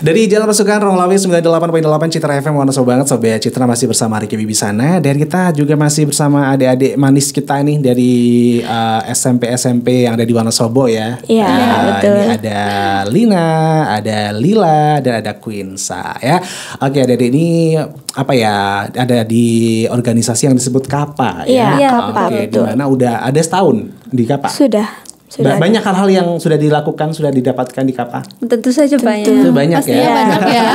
Dari Jalan Pasukan Ruang Lawe 98.8 Citra FM. Wonderful banget Sobat Citra, masih bersama Ricky Bibisana. Dan kita juga masih bersama adik-adik manis kita nih dari SMP-SMP yang ada di Wonosobo ya. Iya, betul. Ini ada Lina, ada Lila, dan ada Quinsa ya. Oke, adik-adik ini apa ya, ada di organisasi yang disebut KAPA ya. Iya, KAPA, Oke, betul. dimana udah ada setahun di KAPA. Sudah Banyak hal-hal yang sudah dilakukan, sudah didapatkan di KAPA. Tentu saja banyak. Itu banyak Pastinya ya. banyak ya.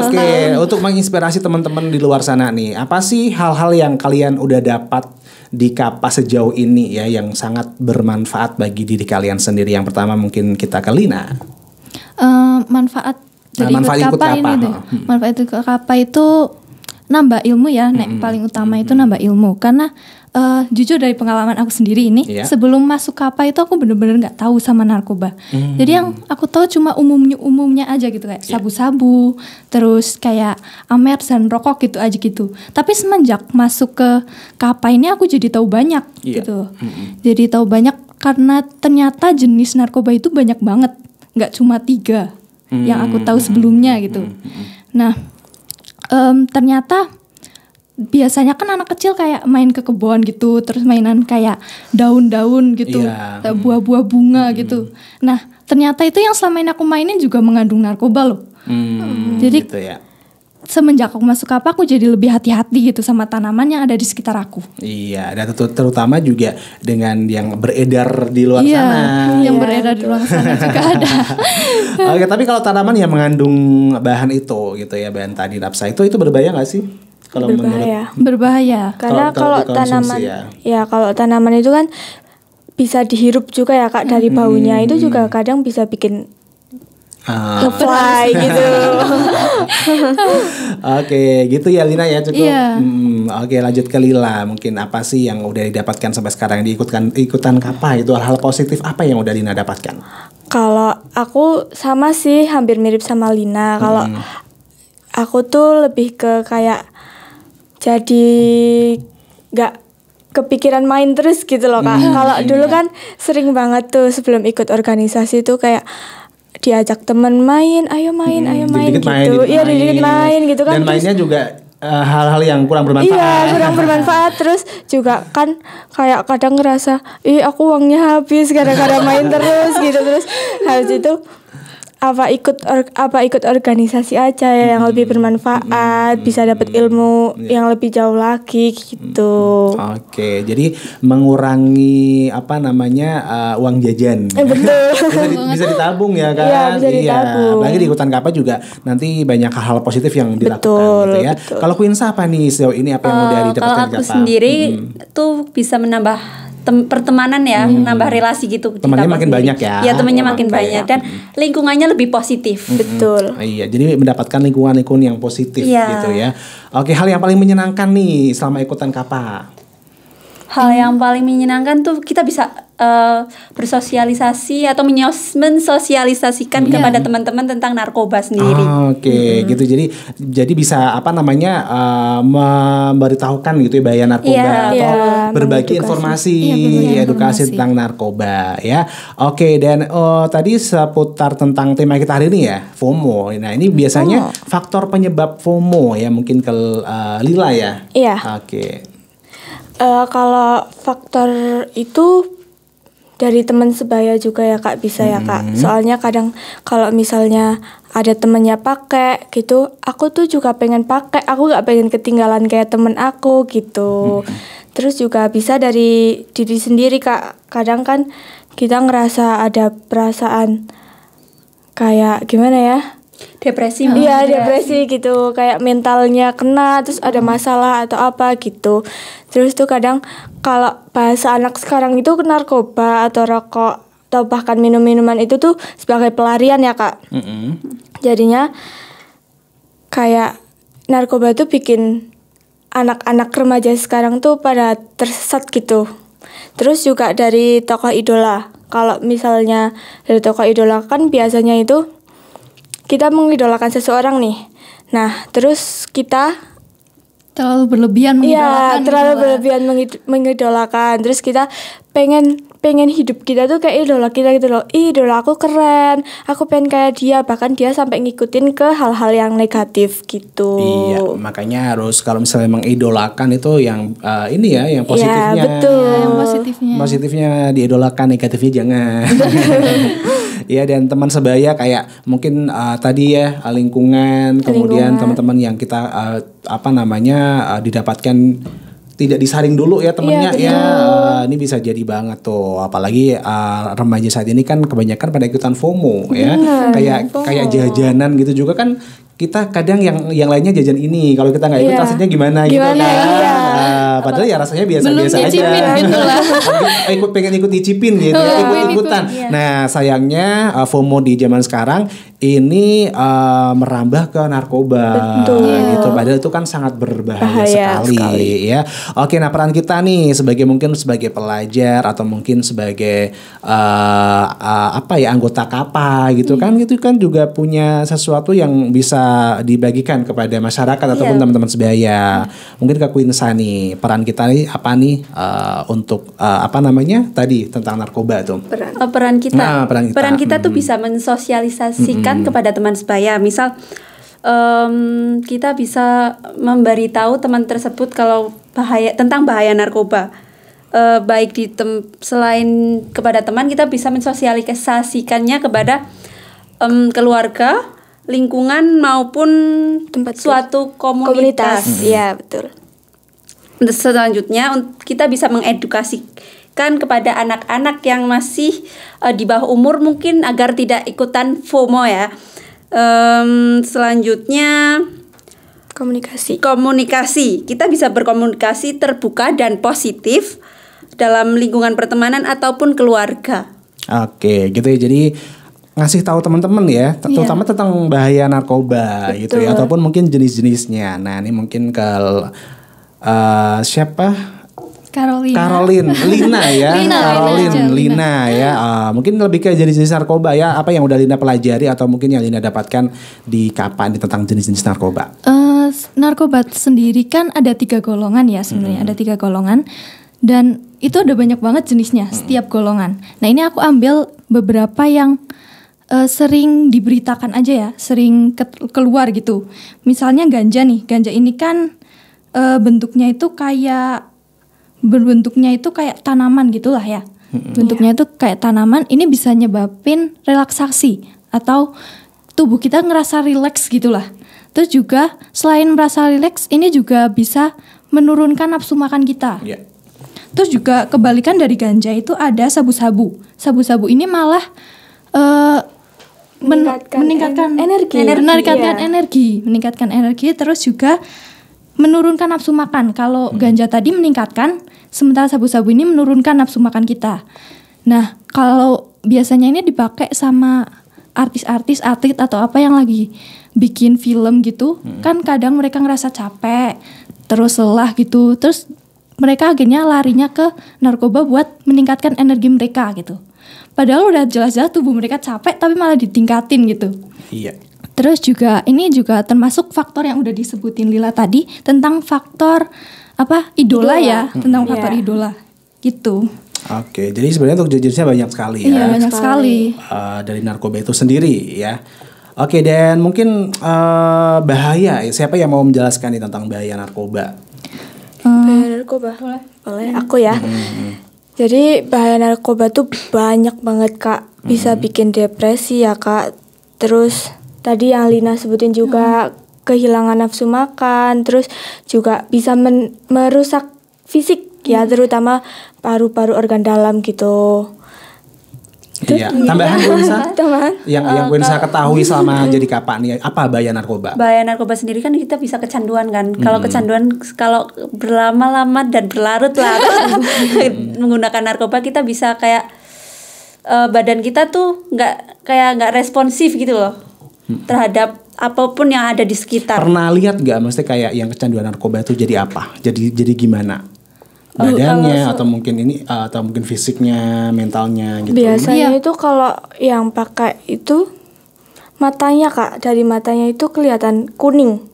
Oke, untuk menginspirasi teman-teman di luar sana nih, apa sih hal-hal yang kalian udah dapat di KAPA sejauh ini ya, yang sangat bermanfaat bagi diri kalian sendiri? Yang pertama mungkin kita ke Lina. Manfaat dari manfaat ikut ikut KAPA ini KAPA. deh. Manfaat ikut KAPA itu nambah ilmu ya, paling utama itu nambah ilmu. Karena jujur dari pengalaman aku sendiri ini, Iya. sebelum masuk KAPA itu aku bener-bener nggak tahu sama narkoba. Jadi yang aku tahu cuma umumnya aja gitu, kayak sabu-sabu, terus kayak amer dan rokok gitu aja gitu. Tapi semenjak masuk ke KAPA ini aku jadi tahu banyak gitu. Jadi tahu banyak karena ternyata jenis narkoba itu banyak banget, nggak cuma 3 yang aku tahu sebelumnya gitu. Nah, ternyata biasanya kan anak kecil kayak main ke kebun gitu, terus mainan kayak daun-daun gitu, Iya. kayak buah-buah bunga gitu. Nah, ternyata itu yang selama ini aku mainin juga mengandung narkoba loh. Jadi Gitu ya. semenjak aku masuk KAPA aku jadi lebih hati-hati gitu sama tanaman yang ada di sekitar aku. Iya, dan terutama juga dengan yang beredar di luar Iya, sana. yang beredar di luar sana juga ada. Oke, tapi kalau tanaman yang mengandung bahan itu gitu ya, bahan tadi nafsa itu berbahaya nggak sih? Kalau berbahaya. Berbahaya. Karena Kalau kalau dikonsumsi tanaman kalau tanaman itu kan bisa dihirup juga ya Kak, dari baunya itu juga kadang bisa bikin fly gitu. Oke, gitu ya Lina ya, cukup. Iya. Oke, lanjut ke Lila. Mungkin apa sih yang udah didapatkan sampai sekarang yang ikutan KAPA itu, hal-hal positif apa yang udah Lina dapatkan? Kalau aku sama sih, hampir mirip sama Lina. Kalau aku tuh lebih ke kayak jadi gak kepikiran main terus gitu loh Kak. Kalau dulu kan sering banget tuh sebelum ikut organisasi tuh kayak diajak temen main, ayo main Dikit-dikit gitu. Iya, dikit main gitu kan. Dan Terus- mainnya juga hal-hal yang kurang bermanfaat. Iya, kurang bermanfaat. Terus juga kan kayak kadang ngerasa, aku uangnya habis gara-gara main terus gitu. Terus habis itu apa ikut organisasi aja ya, yang lebih bermanfaat, bisa dapat ilmu yang lebih jauh lagi gitu. Oke, jadi mengurangi uang jajan. Betul. bisa ditabung ya kan? Iya, bisa ditabung. Apalagi di ikutan KAPA juga nanti banyak hal-hal positif yang dilakukan Betul, gitu ya. betul. Kalau Quinsa apa nih sejauh ini, apa yang udah didapatkan Kalau di aku KAPA? sendiri tuh bisa menambah pertemanan ya, menambah relasi gitu. di Temannya KAPA makin sendiri. banyak ya. Iya, temannya Oh, makin oke. banyak dan lingkungannya lebih positif. Betul. Iya, jadi mendapatkan lingkungan yang positif Iya. gitu ya. Oke, hal yang paling menyenangkan nih selama ikutan KAPA. Hal yang paling menyenangkan tuh kita bisa bersosialisasi atau mensosialisasikan kepada teman-teman tentang narkoba sendiri. Oke, gitu. Jadi bisa memberitahukan gitu ya bahaya narkoba Iya, atau iya, berbagi mengedukasi. informasi, Iya, berbagi edukasi informasi. tentang narkoba ya. Oke, dan tadi seputar tentang tema kita hari ini ya, FOMO. Nah, ini biasanya faktor penyebab FOMO ya, mungkin ke Lila ya. Iya. Oke. Kalau faktor itu dari teman sebaya juga ya Kak, bisa ya Kak. Soalnya kadang kalau misalnya ada temennya pakai gitu, aku tuh juga pengen pakai. Aku gak pengen ketinggalan kayak temen aku gitu. Terus juga bisa dari diri sendiri Kak. Kadang kan kita ngerasa ada perasaan kayak gimana ya? Depresi. Iya, depresi gitu, kayak mentalnya kena, terus ada masalah atau apa gitu. Terus tuh kadang kalau bahasa anak sekarang itu narkoba atau rokok atau bahkan minum-minuman itu tuh sebagai pelarian ya Kak. Jadinya kayak narkoba itu bikin anak-anak remaja sekarang tuh pada tersesat gitu. Terus juga dari tokoh idola. Kalau misalnya dari tokoh idola kan biasanya itu kita mengidolakan seseorang nih. Nah, terus kita Terlalu berlebihan mengidolakan. terlalu berlebihan mengidolakan. Terus kita pengen pengen hidup kita tuh kayak idola kita gitu loh. Idola aku keren, aku pengen kayak dia. Bahkan dia sampai ngikutin ke hal-hal yang negatif gitu. Iya, makanya harus kalau misalnya mengidolakan itu yang ini ya, yang positifnya. Iya, betul. Yang positifnya. Positifnya diidolakan, negatifnya jangan. Ya, dan teman sebaya kayak mungkin tadi ya lingkungan, kemudian teman-teman yang kita didapatkan tidak disaring dulu ya temennya ya, ini bisa jadi banget tuh, apalagi remaja saat ini kan kebanyakan pada ikutan FOMO ya, kayak jajanan gitu juga kan, kita kadang yang lainnya jajan ini, kalau kita nggak ikut rasanya gimana gitu kan. Padahal ya rasanya biasa-biasa aja. Gitu lah. pengen ikut nyicipin gitu ya, ikut-ikutan. Nah sayangnya FOMO di zaman sekarang ini merambah ke narkoba. Gitu. Padahal itu kan sangat berbahaya sekali ya. Oke, nah peran kita nih mungkin sebagai pelajar atau mungkin sebagai anggota KAPA gitu kan, itu kan juga punya sesuatu yang bisa dibagikan kepada masyarakat ataupun teman-teman sebaya. Mungkin ke Queen Sani, peran kita nih apa nih untuk tadi tentang narkoba tuh. Peran kita tuh bisa mensosialisasikan kepada teman sebaya. Misal kita bisa memberitahu teman tersebut kalau tentang bahaya narkoba. Baik selain kepada teman, kita bisa mensosialisasikannya kepada keluarga, lingkungan maupun suatu komunitas. Iya, betul. Selanjutnya kita bisa mengedukasikan kepada anak-anak yang masih di bawah umur mungkin agar tidak ikutan FOMO ya. Selanjutnya komunikasi. Kita bisa berkomunikasi terbuka dan positif dalam lingkungan pertemanan ataupun keluarga. Oke, gitu ya. Jadi ngasih tahu teman-teman ya, terutama tentang bahaya narkoba. Betul. Gitu ya, ataupun mungkin jenis-jenisnya. Nah, ini mungkin ke siapa? Lina ya. Lina ya. Mungkin lebih ke jenis-jenis narkoba ya. Apa yang udah Lina pelajari atau mungkin yang Lina dapatkan di KAPA tentang jenis-jenis narkoba? Narkoba sendiri kan ada 3 golongan ya sebenarnya. Ada 3 golongan dan itu ada banyak banget jenisnya setiap golongan. Nah ini aku ambil beberapa yang sering diberitakan aja ya, sering keluar gitu. Misalnya ganja nih. Ganja ini kan bentuknya itu kayak tanaman gitulah ya. Bentuknya itu kayak tanaman. Ini bisa nyebabin relaksasi atau tubuh kita ngerasa rileks gitulah. Terus juga selain merasa rileks, ini juga bisa menurunkan nafsu makan kita. Terus juga kebalikan dari ganja itu ada sabu-sabu. Sabu-sabu ini malah meningkatkan energi, terus juga menurunkan nafsu makan. Kalau ganja tadi meningkatkan, sementara sabu-sabu ini menurunkan nafsu makan kita. Nah, kalau biasanya ini dipakai sama artis-artis, atlet atau apa yang lagi bikin film gitu, kan kadang mereka ngerasa capek, terus lelah gitu, terus mereka akhirnya larinya ke narkoba buat meningkatkan energi mereka gitu. Padahal udah jelas-jelas tubuh mereka capek, tapi malah ditingkatin gitu. Iya. Terus juga ini juga termasuk faktor yang udah disebutin Lila tadi tentang faktor idola ya, tentang faktor idola gitu. Oke, jadi sebenarnya untuk jenisnya banyak sekali ya. Iya, banyak sekali. Dari narkoba itu sendiri ya. Oke, dan mungkin bahaya. Siapa yang mau menjelaskan nih tentang bahaya narkoba? Bahaya narkoba. Boleh aku ya. Jadi bahaya narkoba tuh banyak banget Kak. Bisa bikin depresi ya Kak. Terus tadi yang Lina sebutin juga kehilangan nafsu makan, terus juga bisa merusak fisik ya, terutama paru-paru organ dalam gitu. Iya, tambahan Quinsa. Yang Quinsa ketahui selama jadi KAPA nih, apa bahaya narkoba? Bahaya narkoba sendiri kan kita bisa kecanduan kan. Kalau kecanduan, kalau berlama-lama dan berlarut-larut menggunakan narkoba, kita bisa kayak badan kita tuh nggak responsif gitu loh terhadap apapun yang ada di sekitar. Pernah lihat nggak, maksudnya kayak yang kecanduan narkoba itu jadi apa? Jadi gimana? Badannya atau mungkin fisiknya, mentalnya gitu. Biasanya itu kalau yang pakai itu matanya Kak, dari matanya itu kelihatan kuning.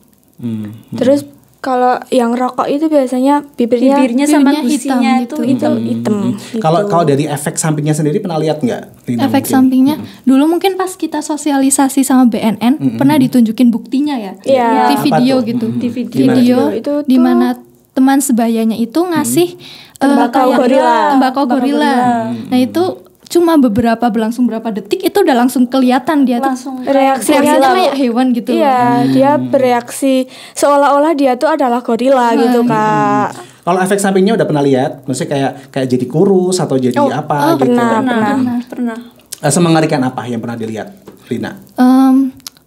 Terus Kalau yang rokok itu biasanya Bibirnya sama bibirnya gusinya hitam itu hitam. Kalau dari efek sampingnya sendiri pernah lihat nggak, Lina, Efek mungkin? sampingnya dulu mungkin pas kita sosialisasi sama BNN pernah ditunjukin buktinya ya Iya. di Apa video tuh? gitu. Di Video Itu tuh- di mana teman sebayanya itu ngasih Tembakau kayak gorila. tembakau gorila. Nah itu cuma berlangsung berapa detik itu udah langsung kelihatan dia tuh langsung Reaksinya reaksinya tuh- kayak hewan gitu. Iya, dia bereaksi seolah-olah dia tuh adalah gorila gitu, Kak. Kalau efek sampingnya udah pernah lihat, maksudnya kayak jadi kurus atau jadi apa gitu. pernah. Semengerikan apa yang pernah dilihat, Lina?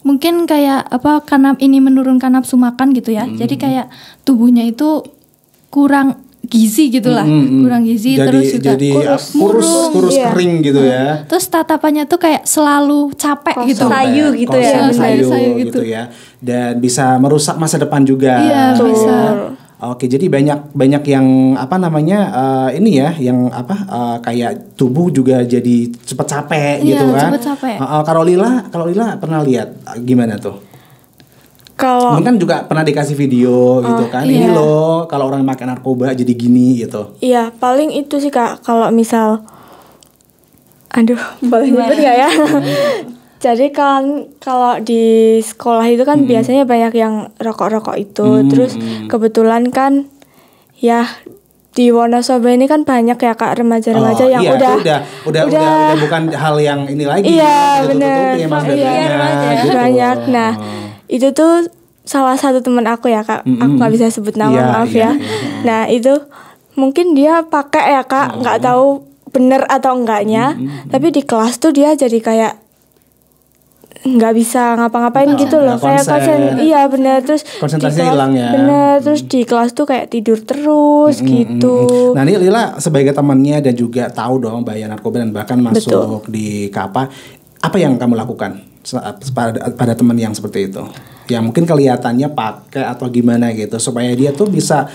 Mungkin kayak apa karena ini menurunkan nafsu makan gitu ya. Jadi kayak tubuhnya itu kurang gizi gitulah, kurang gizi terus juga kurus Iya. kering gitu ya. terus tatapannya tuh kayak selalu capek gitu. Sayu gitu ya. Sayu gitu ya. Dan bisa merusak masa depan juga. Iya, bisa. Oke, jadi banyak yang apa namanya ini ya, yang kayak tubuh juga jadi cepet capek Iya, gitu kan. cepet capek. Kalau Lila pernah lihat gimana tuh? Kalau Mungkin juga pernah dikasih video gitu kan. Ini loh kalau orang makan narkoba jadi gini gitu. iya, paling itu sih, Kak. Kalau misal aduh, boleh nyebut nggak ya? Jadi kan kalau di sekolah itu kan biasanya banyak yang rokok-rokok itu. Terus kebetulan kan ya di Wonosobo ini kan banyak ya, Kak, remaja-remaja yang iya, udah itu udah bukan hal yang ini lagi. Iya, Ditutup-tutupi bener. emang Iya, bedanya, gitu. banyak. Nah, itu tuh salah satu teman aku ya, Kak. Aku nggak bisa sebut nama, Iya, maaf iya, ya. iya. Nah, itu mungkin dia pakai ya, Kak. Nggak tahu bener atau enggaknya. Tapi di kelas tuh dia jadi kayak nggak bisa ngapa-ngapain gitu loh, nggak kayak konsen. iya bener, terus di Konsentrasinya kelas- hilang ya. bener, terus di kelas tuh kayak tidur terus gitu. Nah ini Lila sebagai temannya dan juga tahu dong bahaya narkoba dan bahkan masuk di KAPA, apa yang kamu lakukan pada teman yang seperti itu? Yang mungkin kelihatannya pakai atau gimana gitu supaya dia tuh bisa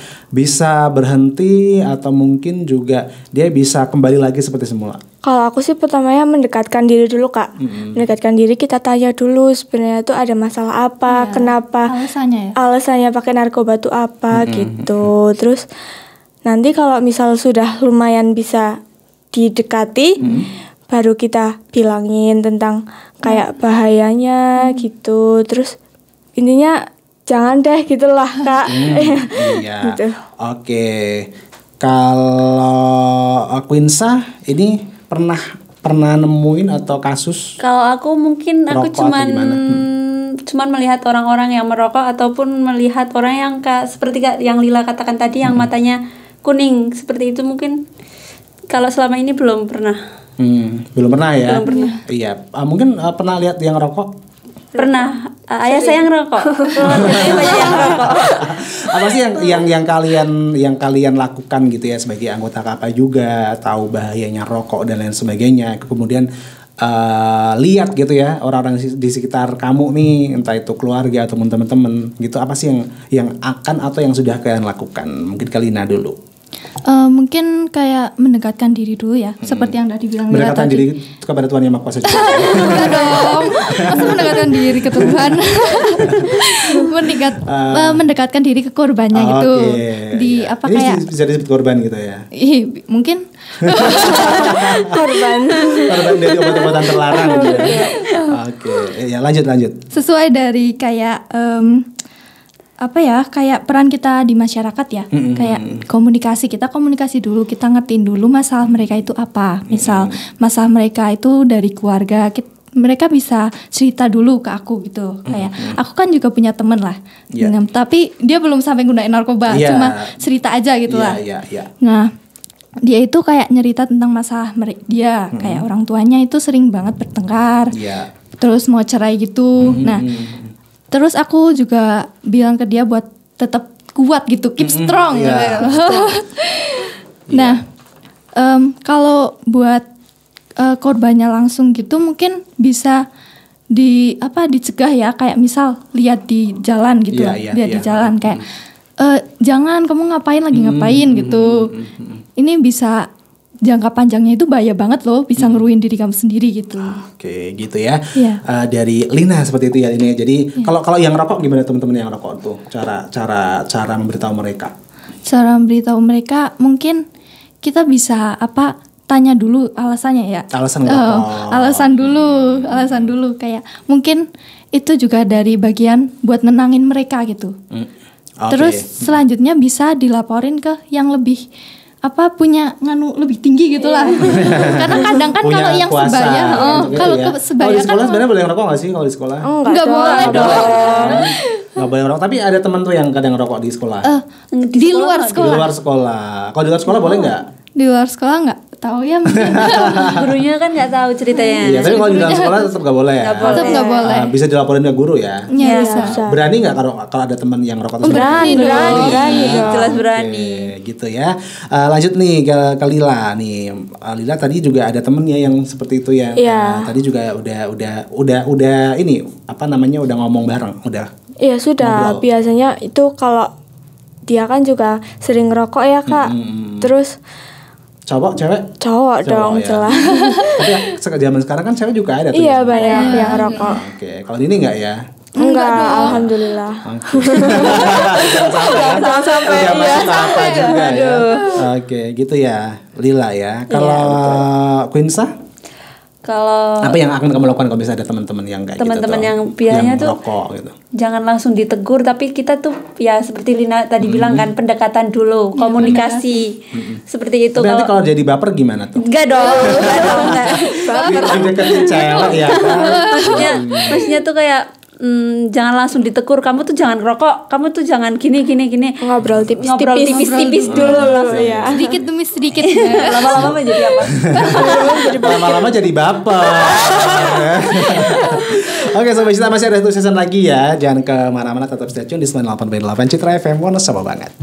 berhenti atau mungkin juga dia bisa kembali lagi seperti semula. Kalau aku sih pertamanya mendekatkan diri dulu, Kak. Mendekatkan diri, kita tanya dulu sebenarnya tuh ada masalah apa, kenapa Alasannya ya. alasannya pakai narkoba tuh apa gitu. Terus nanti kalau misal sudah lumayan bisa didekati, baru kita bilangin tentang kayak bahayanya gitu. Terus intinya jangan deh gitulah, Kak. Iya. Gitu. Oke. Kalau Quinsa ini pernah nemuin atau kasus? Kalau aku mungkin aku Merokok atau gimana? cuman melihat orang-orang yang merokok ataupun melihat orang yang seperti yang Lila katakan tadi yang matanya kuning seperti itu, mungkin kalau selama ini belum pernah. Belum pernah ya? Belum pernah. Iya. Mungkin pernah lihat yang rokok? Pernah. Ayah saya ngerokok. Saya banyak yang ngerokok. Apa sih yang kalian lakukan gitu ya sebagai anggota KAPA juga, tahu bahayanya rokok dan lain sebagainya, kemudian lihat gitu ya orang-orang di sekitar kamu nih, entah itu keluarga atau teman-teman gitu, apa sih yang akan atau yang sudah kalian lakukan? Mungkin Kalina dulu. Mungkin kayak mendekatkan diri dulu ya, seperti yang tadi bilang Lila Mendekatkan tadi. diri kepada Tuhan Yang Maha Kuasa juga. Enggak dong, masa mendekatkan diri ke Tuhan. Mendekatkan diri ke korbannya gitu. Oke, Di iya. apa Ini kayak bisa disebut korban gitu ya. mungkin Korban. Korban dari obat-obatan terlarang gitu ya. Oke, ya lanjut. sesuai dari kayak apa ya, kayak peran kita di masyarakat ya, kayak kita komunikasi dulu, kita ngertiin dulu masalah mereka itu apa. Misal masalah mereka itu dari keluarga, mereka bisa cerita dulu ke aku gitu. Kayak aku kan juga punya temen lah, Yeah. tapi dia belum sampai gunain narkoba, Yeah. cuma cerita aja gitu lah. Iya. Nah, dia itu kayak nyerita tentang masalah dia, kayak orang tuanya itu sering banget bertengkar, Iya. terus mau cerai gitu. Nah, terus aku juga bilang ke dia buat tetap kuat gitu, keep strong. Iya, gitu. Nah, kalau buat korbannya langsung gitu mungkin bisa dicegah ya, kayak misal lihat di jalan gitu, Iya, lihat di iya. jalan kayak jangan kamu ngapain gitu. Ini bisa jangka panjangnya itu bahaya banget loh, bisa ngeruin diri kamu sendiri gitu. Oke, gitu ya. Iya. Dari Lina seperti itu ya ini. Jadi kalau yang rokok gimana teman-teman yang rokok tuh? Cara memberitahu mereka. Cara memberitahu mereka mungkin kita bisa tanya dulu alasannya ya. Alasan ngerokok. Alasan dulu kayak mungkin itu juga dari bagian buat nenangin mereka gitu. Oke. Terus selanjutnya bisa dilaporin ke yang lebih punya lebih tinggi gitu lah. Karena kadang kan Punya kalau yang kuasa sebaya, gitu kalau ya. sebaya Kalau di kan sekolah sebenarnya boleh ngerokok nggak sih kalau di sekolah? nggak boleh dong. Nggak boleh ngerokok. Tapi ada teman tuh yang kadang ngerokok di sekolah. Di luar Di sekolah. luar sekolah. Kalau di luar sekolah boleh nggak? Di luar sekolah nggak tahu ya mungkin. Gurunya kan nggak tahu ceritanya. Iya, tapi kalau di dalam sekolah tetap nggak boleh ya. Nggak boleh. Tetap nggak boleh. Bisa dilaporin ke guru ya. Ya, Ya, bisa. Berani nggak kalau ada teman yang rokok terus? Berani dong. Jelas berani. Oke, gitu ya. Lanjut nih ke Lila nih. Lila tadi juga ada temennya yang seperti itu ya. Iya. Tadi juga udah ini udah ngomong bareng, udah. Iya sudah, Ngobrol. biasanya itu kalau dia kan juga sering ngerokok ya Kak. Terus Cowok, cewek? cowok dong ya. jelas. Tapi zaman sekarang kan cewek juga ada tuh. Iya banyak yang ngerokok. Oke, kalau ini enggak ya? Enggak, alhamdulillah. Jangan sampai iya. apa juga ya. Oke, gitu ya. Lila ya. Kalau Quinsa? Kalau Apa yang akan kamu lakukan kalau misalnya ada teman-teman yang kayak teman-teman gitu tuh, yang biasanya tuh merokok gitu? jangan langsung ditegur, tapi kita tuh ya seperti Lina tadi bilang kan, pendekatan dulu, komunikasi. Seperti itu. Tapi nanti kalau jadi baper gimana tuh? Enggak dong, enggak. Dideketin cewek ya kan? Maksudnya tuh kayak jangan langsung ditegur, kamu tuh jangan rokok, kamu tuh jangan gini. Ngobrol Ngobrol tipis-tipis. tipis-tipis dulu langsung. Iya. Sedikit demi sedikit. Lama-lama jadi apa? Lama-lama jadi baper. Oke, sobat Citra, masih ada satu season lagi ya. Jangan kemana-mana, tetap stay tune di 98.8 Citra FM. Wono sama banget.